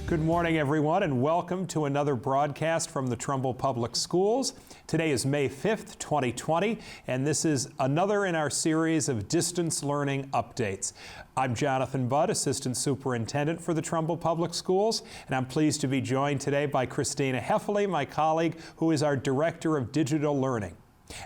Good morning, everyone, and welcome to another broadcast from the Trumbull Public Schools. Today is May 5th, 2020, and this is another in our series of distance learning updates. I'm Jonathan Budd, Assistant Superintendent for the Trumbull Public Schools, and I'm pleased to be joined today by Christina Hefele, my colleague, who is our Director of Digital Learning.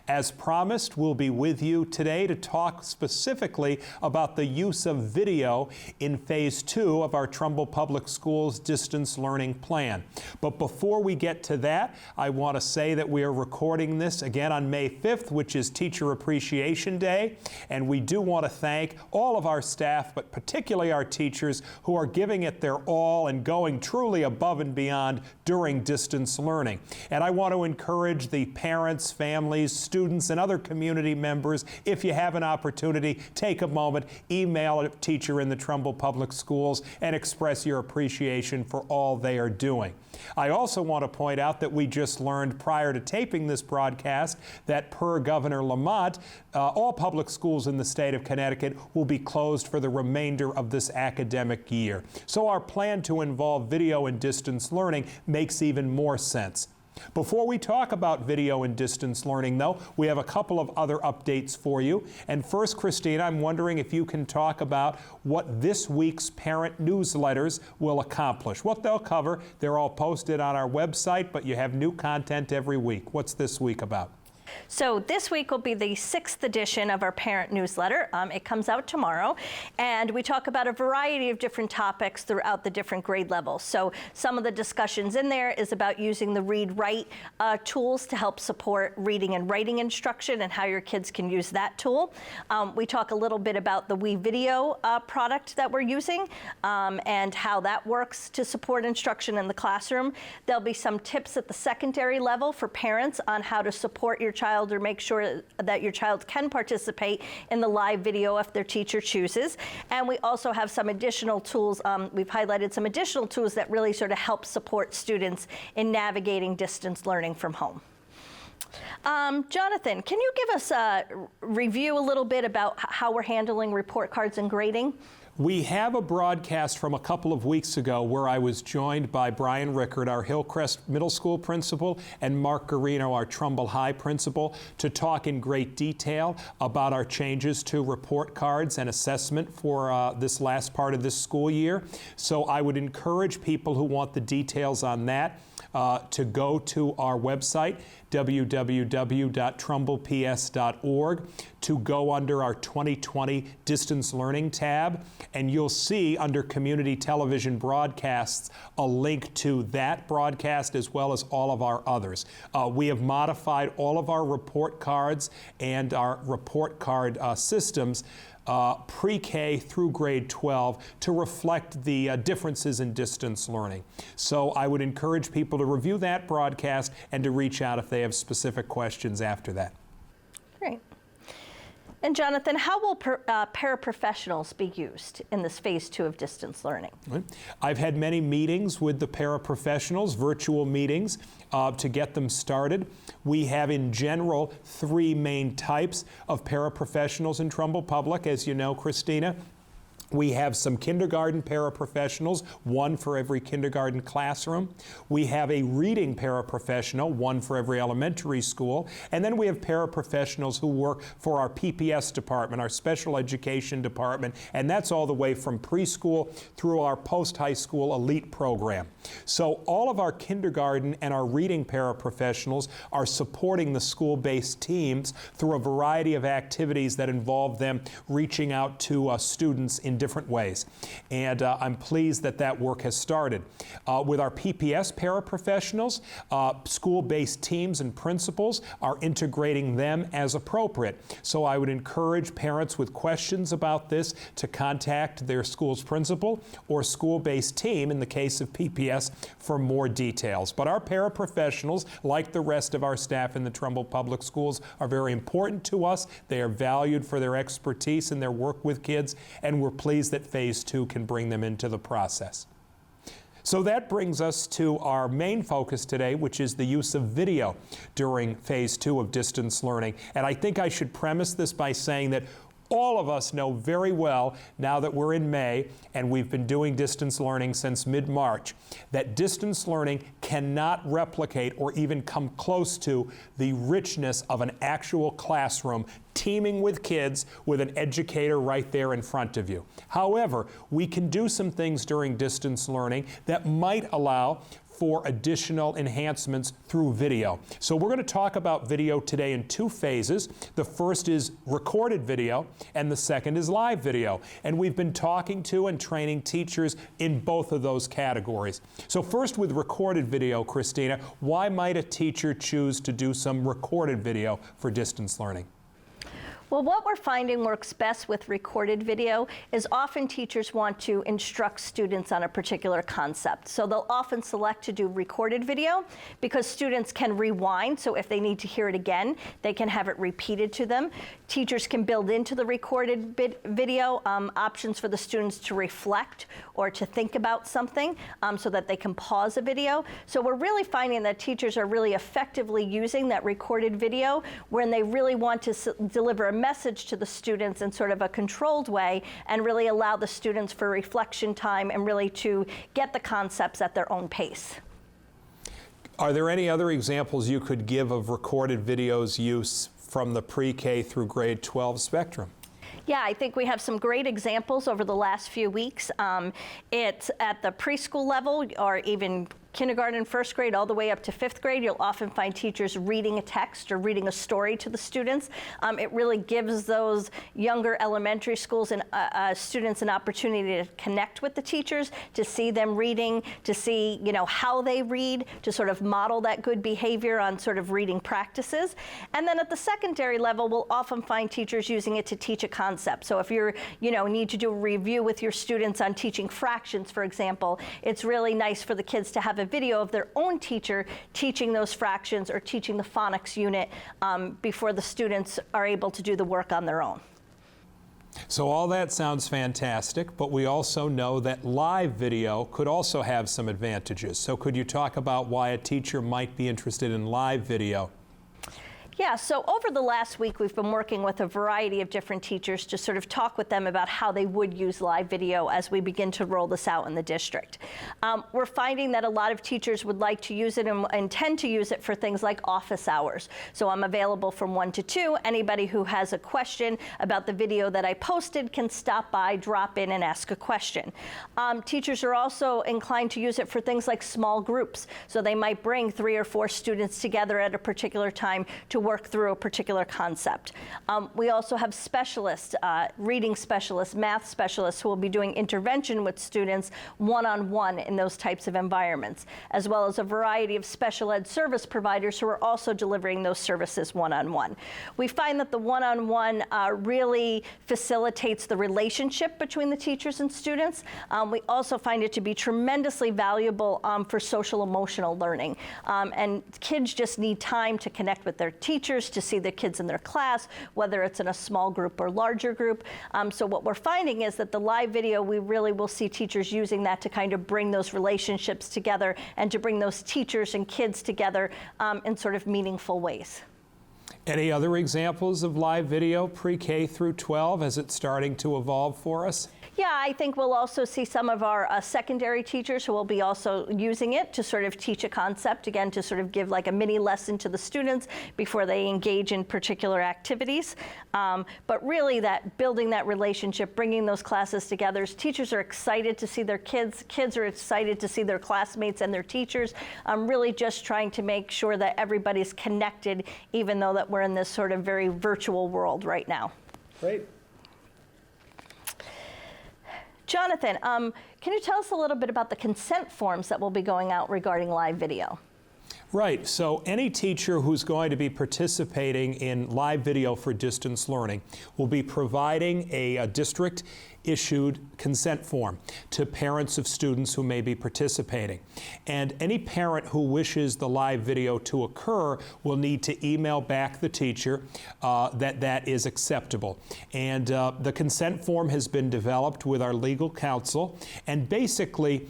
As promised, we'll be with you today to talk specifically about the use of video in Phase 2 of our Trumbull Public Schools distance learning plan. But before we get to that, I want to say that we are recording this again on May 5th, which is Teacher Appreciation Day, and we do want to thank all of our staff, but particularly our teachers, who are giving it their all and going truly above and beyond during distance learning. And I want to encourage the parents, families, students, and other community members, if you have an opportunity, take a moment, email a teacher in the Trumbull Public Schools and express your appreciation for all they are doing. I also want to point out that we just learned prior to taping this broadcast that per Governor Lamont, all public schools in the state of Connecticut will be closed for the remainder of this academic year. So our plan to involve video and distance learning makes even more sense. Before we talk about video and distance learning, though, we have a couple of other updates for you. And first, Christina, I'm wondering if you can talk about what this week's parent newsletters will accomplish. What they'll cover, they're all posted on our website, but you have new content every week. What's this week about? So this week will be the 6th edition of our parent newsletter. It comes out tomorrow, and we talk about a variety of different topics throughout the different grade levels. So some of the discussions in there is about using the read-write tools to help support reading and writing instruction and how your kids can use that tool. We talk a little bit about the WeVideo product that we're using and how that works to support instruction in the classroom. There'll be some tips at the secondary level for parents on how to support your child or make sure that your child can participate in the live video if their teacher chooses. And we also have some additional tools. We've highlighted some additional tools that really sort of help support students in navigating distance learning from home. Jonathan, can you give us a review a little bit about how we're handling report cards and grading? We have a broadcast from a couple of weeks ago where I was joined by Brian Rickard, our Hillcrest Middle School principal, and Mark Garino, our Trumbull High principal, to talk in great detail about our changes to report cards and assessment for this last part of this school year. So I would encourage people who want the details on that to go to our website, www.trumbleps.org, to go under our 2020 Distance Learning tab, and you'll see under Community Television Broadcasts a link to that broadcast as well as all of our others. We have modified all of our report cards and our report card systems pre-K through grade 12 to reflect the differences in distance learning. So I would encourage people to review that broadcast and to reach out if they have specific questions after that. Great. And Jonathan, how will paraprofessionals be used in this Phase 2 of distance learning? I've had many meetings with the paraprofessionals, virtual meetings, to get them started. We have in general 3 main types of paraprofessionals in Trumbull Public, as you know, Christina. We have some kindergarten paraprofessionals, 1 for every kindergarten classroom. We have a reading paraprofessional, 1 for every elementary school. And then we have paraprofessionals who work for our PPS department, our special education department, and that's all the way from preschool through our post-high school elite program. So all of our kindergarten and our reading paraprofessionals are supporting the school-based teams through a variety of activities that involve them reaching out to students in different ways. And I'm pleased that that work has started. With our PPS paraprofessionals, school-based teams and principals are integrating them as appropriate. So I would encourage parents with questions about this to contact their school's principal or school-based team in the case of PPS for more details. But our paraprofessionals, like the rest of our staff in the Trumbull Public Schools, are very important to us. They are valued for their expertise and their work with kids, and we're pleased that Phase 2 can bring them into the process. So that brings us to our main focus today, which is the use of video during phase 2 of distance learning. And I think I should premise this by saying that all of us know very well, now that we're in May and we've been doing distance learning since mid-March, that distance learning cannot replicate or even come close to the richness of an actual classroom teeming with kids with an educator right there in front of you. However, we can do some things during distance learning that might allow for additional enhancements through video. So we're going to talk about video today in 2 phases. The first is recorded video, and the second is live video. And we've been talking to and training teachers in both of those categories. So first with recorded video, Christina, why might a teacher choose to do some recorded video for distance learning? Well, what we're finding works best with recorded video is often teachers want to instruct students on a particular concept. So they'll often select to do recorded video because students can rewind. So if they need to hear it again, they can have it repeated to them. Teachers can build into the recorded video options for the students to reflect or to think about something so that they can pause a video. So we're really finding that teachers are really effectively using that recorded video when they really want to deliver a message to the students in sort of a controlled way and really allow the students for reflection time and really to get the concepts at their own pace. Are there any other examples you could give of recorded videos use from the pre-K through grade 12 spectrum? Yeah, I think we have some great examples over the last few weeks. It's at the preschool level or even kindergarten, first grade, all the way up to 5th grade. You'll often find teachers reading a text or reading a story to the students. It really gives those younger elementary schools and students an opportunity to connect with the teachers, to see them reading, to see, you know, how they read, to sort of model that good behavior on sort of reading practices. And then at the secondary level, we'll often find teachers using it to teach a concept. So if you're, you know, need to do a review with your students on teaching fractions, for example, it's really nice for the kids to have a video of their own teacher teaching those fractions or teaching the phonics unit before the students are able to do the work on their own. So all that sounds fantastic, but we also know that live video could also have some advantages. So could you talk about why a teacher might be interested in live video? Yeah, so over the last week, we've been working with a variety of different teachers to sort of talk with them about how they would use live video as we begin to roll this out in the district. We're finding that a lot of teachers would like to use it and intend to use it for things like office hours. So I'm available from 1 to 2. Anybody who has a question about the video that I posted can stop by, drop in, and ask a question. Teachers are also inclined to use it for things like small groups. So they might bring 3 or 4 students together at a particular time to work through a particular concept. We also have specialists, reading specialists, math specialists who will be doing intervention with students one-on-one in those types of environments, as well as a variety of special ed service providers who are also delivering those services one-on-one. We find that the one-on-one really facilitates the relationship between the teachers and students. We also find it to be tremendously valuable for social emotional learning. And kids just need time to connect with their teachers, to see the kids in their class, whether it's in a small group or larger group. So what we're finding is that the live video, we really will see teachers using that to kind of bring those relationships together and to bring those teachers and kids together in sort of meaningful ways. Any other examples of live video pre-K through 12 as it's starting to evolve for us? Yeah, I think we'll also see some of our secondary teachers who will be also using it to sort of teach a concept, again, to sort of give like a mini lesson to the students before they engage in particular activities. But really that building that relationship, bringing those classes together, teachers are excited to see their kids are excited to see their classmates and their teachers. Really just trying to make sure that everybody's connected, even though that we're in this sort of very virtual world right now. Great. Jonathan, can you tell us a little bit about the consent forms that will be going out regarding live video? Right. So any teacher who's going to be participating in live video for distance learning will be providing a district issued consent form to parents of students who may be participating. And any parent who wishes the live video to occur will need to email back the teacher that is acceptable. And the consent form has been developed with our legal counsel and basically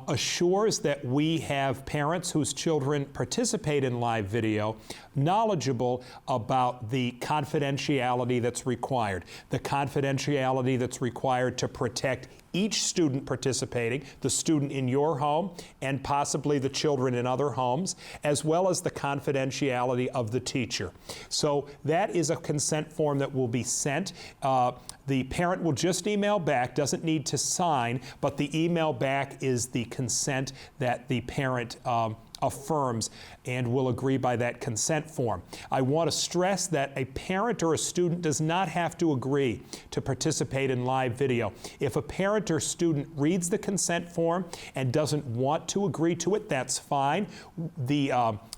assures that we have parents whose children participate in live video knowledgeable about the confidentiality that's required, the confidentiality that's required to protect each student participating, the student in your home and possibly the children in other homes, as well as the confidentiality of the teacher. So that is a consent form that will be sent. The parent will just email back, doesn't need to sign, but the email back is the consent that the parent affirms and will agree by that consent form. I want to stress that a parent or a student does not have to agree to participate in live video. If a parent or student reads the consent form and doesn't want to agree to it, that's fine. The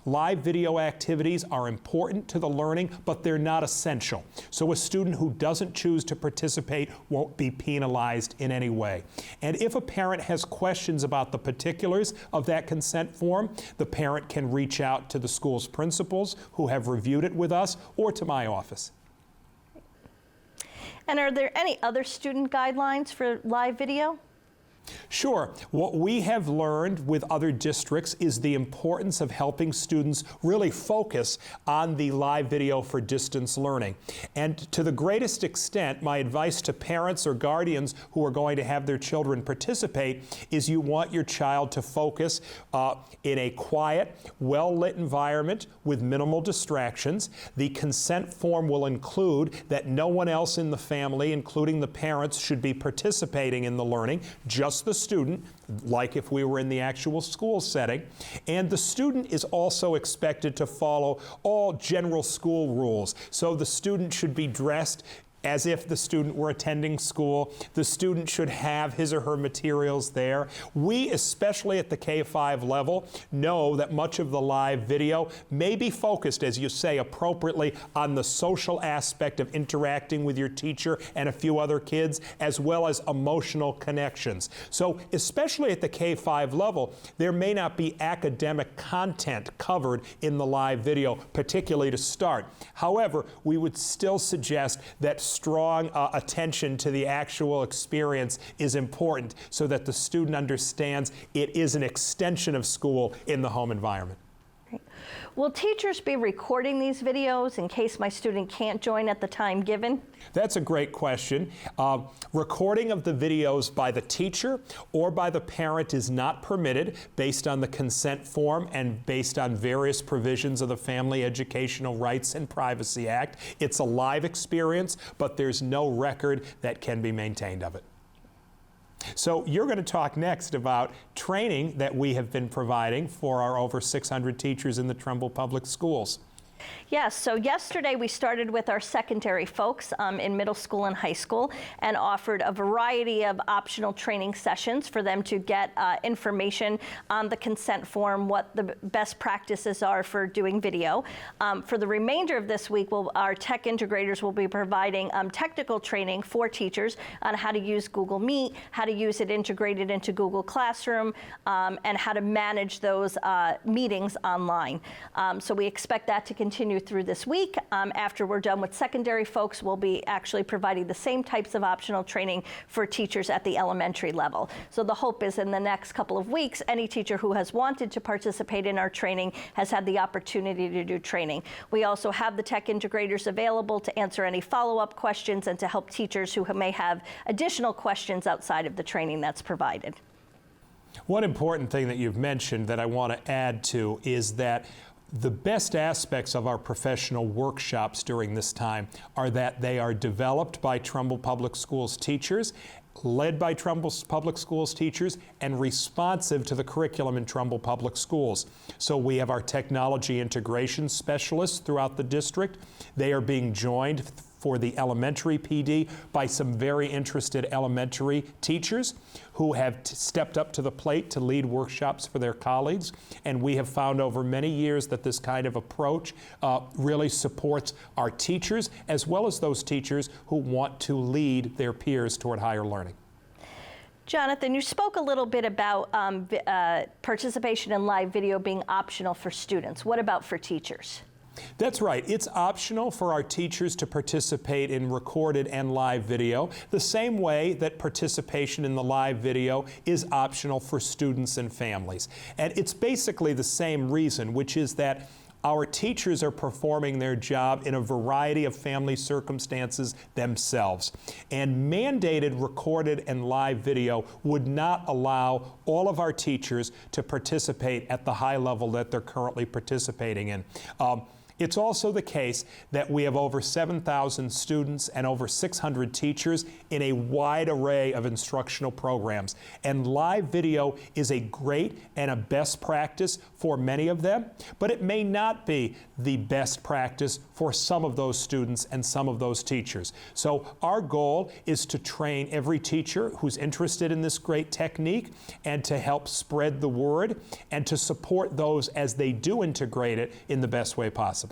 live video activities are important to the learning, but they're not essential. So a student who doesn't choose to participate won't be penalized in any way. And if a parent has questions about the particulars of that consent form, the parent can reach out to the school's principals who have reviewed it with us or to my office. And are there any other student guidelines for live video? Sure. What we have learned with other districts is the importance of helping students really focus on the live video for distance learning. And to the greatest extent, my advice to parents or guardians who are going to have their children participate is you want your child to focus in a quiet, well-lit environment with minimal distractions. The consent form will include that no one else in the family, including the parents, should be participating in the learning, just the student, like if we were in the actual school setting. And the student is also expected to follow all general school rules. So the student should be dressed as if the student were attending school. The student should have his or her materials there. We, especially at the K-5 level, know that much of the live video may be focused, as you say, appropriately on the social aspect of interacting with your teacher and a few other kids, as well as emotional connections. So, especially at the K-5 level, there may not be academic content covered in the live video, particularly to start. However, we would still suggest that strong attention to the actual experience is important so that the student understands it is an extension of school in the home environment. Great. Will teachers be recording these videos in case my student can't join at the time given? That's a great question. Recording of the videos by the teacher or by the parent is not permitted based on the consent form and based on various provisions of the Family Educational Rights and Privacy Act. It's a live experience, but there's no record that can be maintained of it. So you're going to talk next about training that we have been providing for our over 600 teachers in the Trumbull Public Schools. Yes, so yesterday we started with our secondary folks in middle school and high school and offered a variety of optional training sessions for them to get information on the consent form, what the best practices are for doing video. For the remainder of this week, our tech integrators will be providing technical training for teachers on how to use Google Meet, how to use it integrated into Google Classroom, and how to manage those meetings online. So we expect that to continue through this week. After we're done with secondary folks, we'll be actually providing the same types of optional training for teachers at the elementary level. So the hope is in the next couple of weeks, any teacher who has wanted to participate in our training has had the opportunity to do training. We also have the tech integrators available to answer any follow-up questions and to help teachers who may have additional questions outside of the training that's provided. One important thing that you've mentioned that I want to add to is that the best aspects of our professional workshops during this time are that they are developed by Trumbull Public Schools teachers, led by Trumbull Public Schools teachers, and responsive to the curriculum in Trumbull Public Schools. So we have our technology integration specialists throughout the district. They are being joined for the elementary PD by some very interested elementary teachers who have stepped up to the plate to lead workshops for their colleagues. And we have found over many years that this kind of approach really supports our teachers as well as those teachers who want to lead their peers toward higher learning. Jonathan, you spoke a little bit about participation in live video being optional for students. What about for teachers? That's right. It's optional for our teachers to participate in recorded and live video, the same way that participation in the live video is optional for students and families. And it's basically the same reason, which is that our teachers are performing their job in a variety of family circumstances themselves. And mandated recorded and live video would not allow all of our teachers to participate at the high level that they're currently participating in. It's also the case that we have over 7,000 students and over 600 teachers in a wide array of instructional programs. And live video is a great and a best practice for many of them, but it may not be the best practice for some of those students and some of those teachers. So our goal is to train every teacher who's interested in this great technique and to help spread the word and to support those as they do integrate it in the best way possible.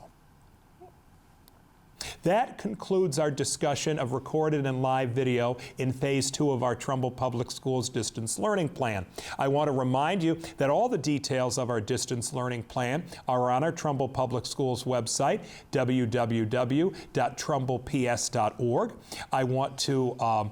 That concludes our discussion of recorded and live video in Phase 2 of our Trumbull Public Schools distance learning plan. I want to remind you that all the details of our distance learning plan are on our Trumbull Public Schools website, www.trumbleps.org. I want to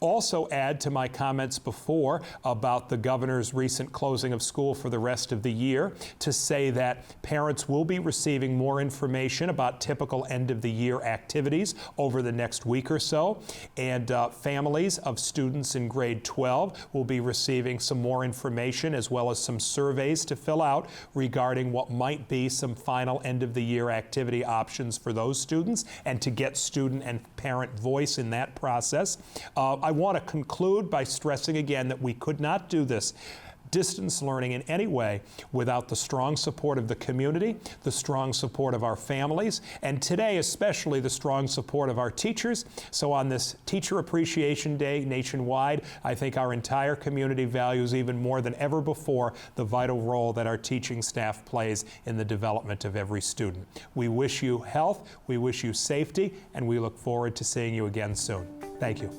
also add to my comments before about the governor's recent closing of school for the rest of the year to say that parents will be receiving more information about typical end-of-the-year activities over the next week or so, and families of students in grade 12 will be receiving some more information as well as some surveys to fill out regarding what might be some final end-of-the-year activity options for those students and to get student and parent voice in that process. I want to conclude by stressing again that we could not do this distance learning in any way without the strong support of the community, the strong support of our families, and today especially the strong support of our teachers. So on this Teacher Appreciation Day nationwide, I think our entire community values even more than ever before the vital role that our teaching staff plays in the development of every student. We wish you health, we wish you safety, and we look forward to seeing you again soon. Thank you.